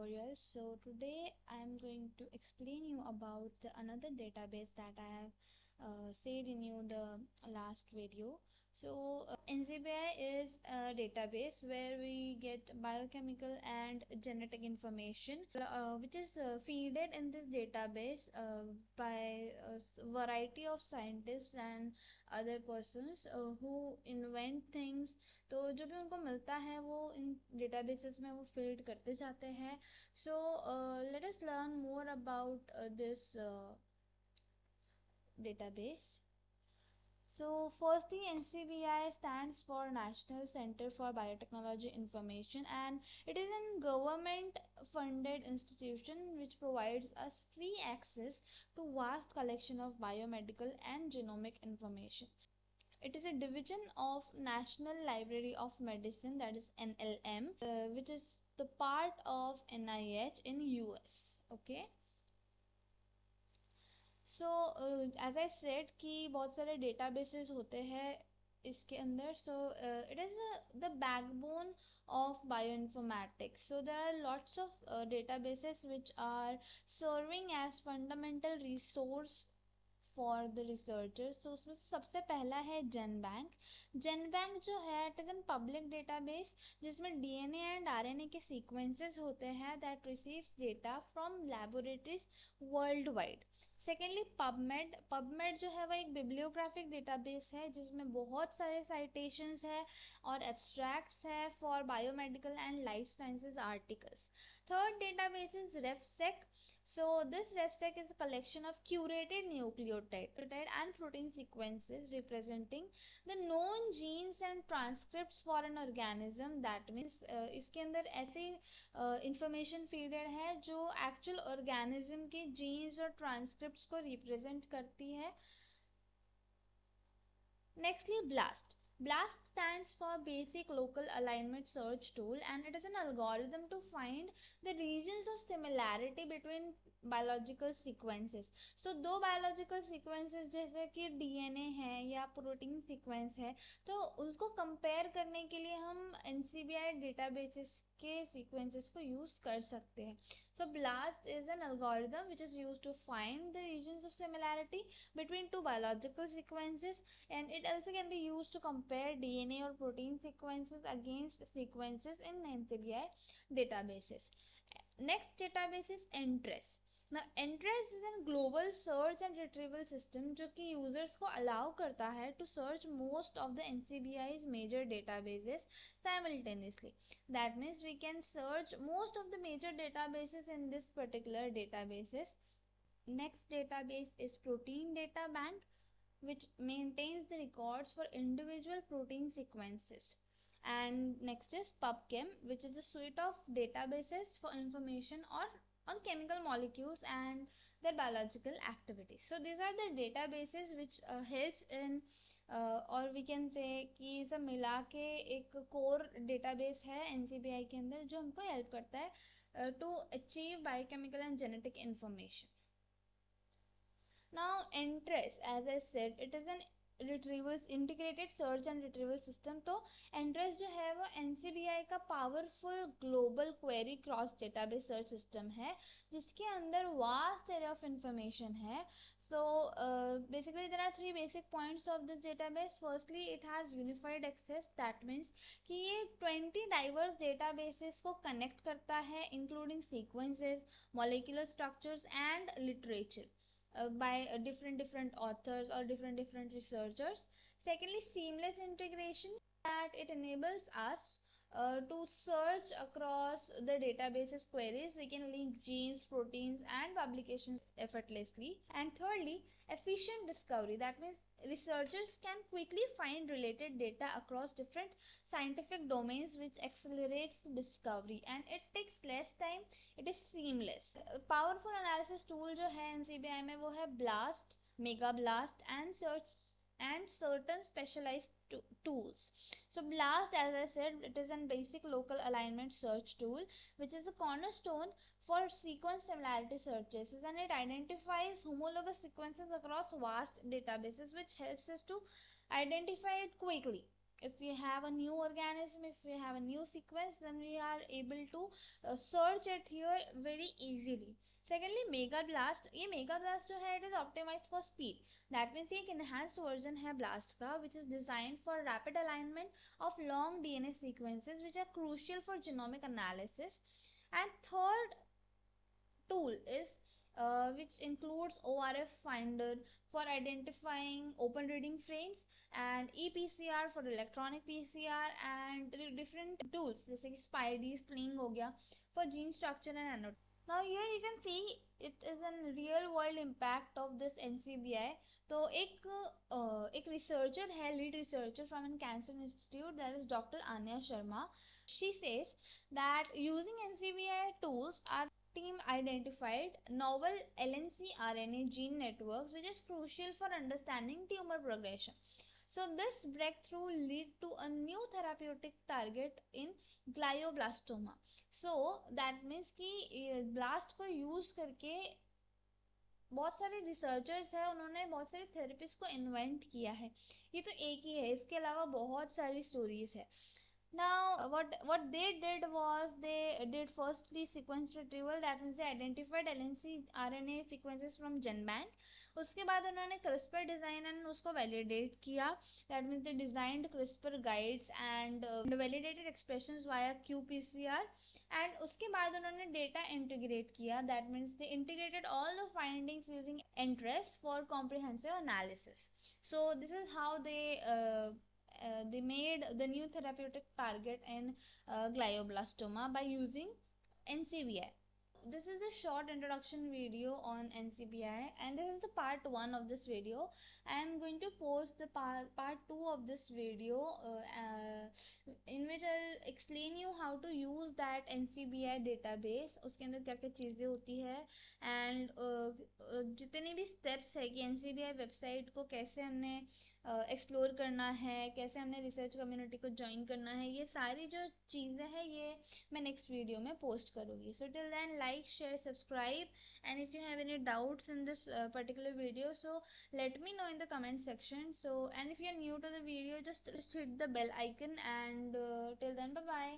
tutorial. So today I am going to explain you about another database that I have said in you the last video. So NCBI is a database where we get biochemical and genetic information, which is feeded in this database by a variety of scientists and other persons who invent things. तो जो भी उनको मिलता है वो इन databases में वो feed करते जाते हैं. So let us learn more about this database. So firstly, NCBI stands for National Center for Biotechnology Information, and it is a government funded institution which provides us free access to vast collection of biomedical and genomic information. It is a division of National Library of Medicine, that is NLM, which is the part of NIH in US. Okay. So as I said कि बहुत सारे databases होते हैं इसके अंदर. So it is the backbone of bioinformatics. So there are lots of databases which are serving as fundamental resource for the researchers. तो उसमें सबसे पहला है जेनबैंक. जेनबैंक जो है it is an public database जिसमें डीएनए एंड आरएनए के सीक्वेंसेस होते हैं that receives data from laboratories world wide. Secondly PubMed. PubMed जो है वो एक बिब्लियोग्राफिक डेटाबेस है जिसमें बहुत सारे साइटेशंस है और एब्स्ट्रैक्ट्स है for biomedical and life sciences articles. Third database is RefSeq. So this RefSec is a collection of curated nucleotide and protein sequences representing the known genes and transcripts for an organism. That means इसके अंदर ऐसे information feeded है जो actual organism के genes और transcripts को represent करती है. Nextly, BLAST. BLAST stands for Basic Local Alignment Search Tool, and it is an algorithm to find the regions of similarity between biological sequences. So दो biological sequences जैसे कि DNA है या protein sequence है तो उसको कंपेयर करने के लिए हम NCBI databases के sequences को यूज कर सकते हैं. So BLAST is an algorithm which is used to find the regions of similarity between two biological sequences, and it also can be used to compare DNA or protein sequences against sequences in NCBI databases. Next database is NTRES. Now NTRES is a global search and retrieval system जो कि users को allow करता है to search most of the NCBI's major databases simultaneously. That means we can search most of the major databases in this particular databases. Next database is Protein Data Bank, which maintains the records for individual protein sequences. And next is PubChem, which is a suite of databases for information on chemical molecules and their biological activities. So these are the databases which helps in और we can say कि सब मिला के एक core database है NCBI के अंदर जो हमको help करता है to achieve biochemical and genetic information. Now NTRES, as I said, it is an integrated search and retrieval system. तो NTRES जो है वो NCBI का powerful global query cross database search system है जिसके अंदर vast area of information है. So basically there are three basic points of this database. Firstly, it has unified access. That means कि ये 20 diverse databases को connect करता है including sequences, molecular structures and literature by different authors or different researchers. Secondly, seamless integration, that it enables us to search across the databases queries. We can link genes, proteins and publications effortlessly. And thirdly, efficient discovery. That means researchers can quickly find related data across different scientific domains, which accelerates discovery and it takes less time. It is seamless. Powerful analysis tool जो है NCBI में वो है BLAST, Mega BLAST and certain specialized tools. So BLAST, as I said, it is a basic local alignment search tool which is a cornerstone for sequence similarity searches, and it identifies homologous sequences across vast databases which helps us to identify it quickly if we have a new organism, if we have a new sequence, then we are able to search it here very easily. Secondly, mega blast, ये mega blast जो है it is optimised for speed. That means ये एक enhanced version है blast का which is designed for rapid alignment of long DNA sequences which are crucial for genomic analysis. And third tool is which includes ORF finder for identifying open reading frames and ePCR for electronic PCR and different tools जैसे कि SPIDY, Sling हो गया for gene structure and annotation. Now here you can see it is a real world impact of this NCBI. तो एक researcher है, lead researcher from an cancer institute, that is Dr. Anya Sharma. She says that using NCBI tools, our team identified novel LNC RNA gene networks which is crucial for understanding tumor progression. So this breakthrough lead to a new therapeutic target in glioblastoma. So that means कि blast को use करके बहुत सारे researchers हैं, उन्होंने बहुत सारे therapist को इन्वेंट किया है. ये तो एक ही है, इसके अलावा बहुत सारी स्टोरीज है. Now what they did was they did firstly sequence retrieval, that means they identified LNC RNA sequences from GenBank. उसके बाद उन्होंने CRISPR डिज़ाइन एंड उसको वैलिडेट किया, that means they designed CRISPR guides and validated expressions via qPCR. and उसके बाद उन्होंने data integrate किया, that means they integrated all the findings using NTRES for comprehensive analysis. So this is how they made the new therapeutic target in glioblastoma by using NCBI. This is a short introduction video on NCBI and this is the part 1 of this video. I am going to post the part 2 of this video in which I'll explain you how to use that NCBI database, उसके अंदर क्या क्या चीज़ें होती है and जितने भी steps है कि NCBI वेबसाइट को कैसे हमने एक्सप्लोर करना है, कैसे हमने रिसर्च कम्युनिटी को ज्वाइन करना है, ये सारी जो चीज़ें हैं ये मैं नेक्स्ट वीडियो में पोस्ट करूँगी. So till then like, share, subscribe and if you have any doubts in this particular video so let me know in the comment section. So and if you're new to the video, just hit the bell icon and till then, bye bye.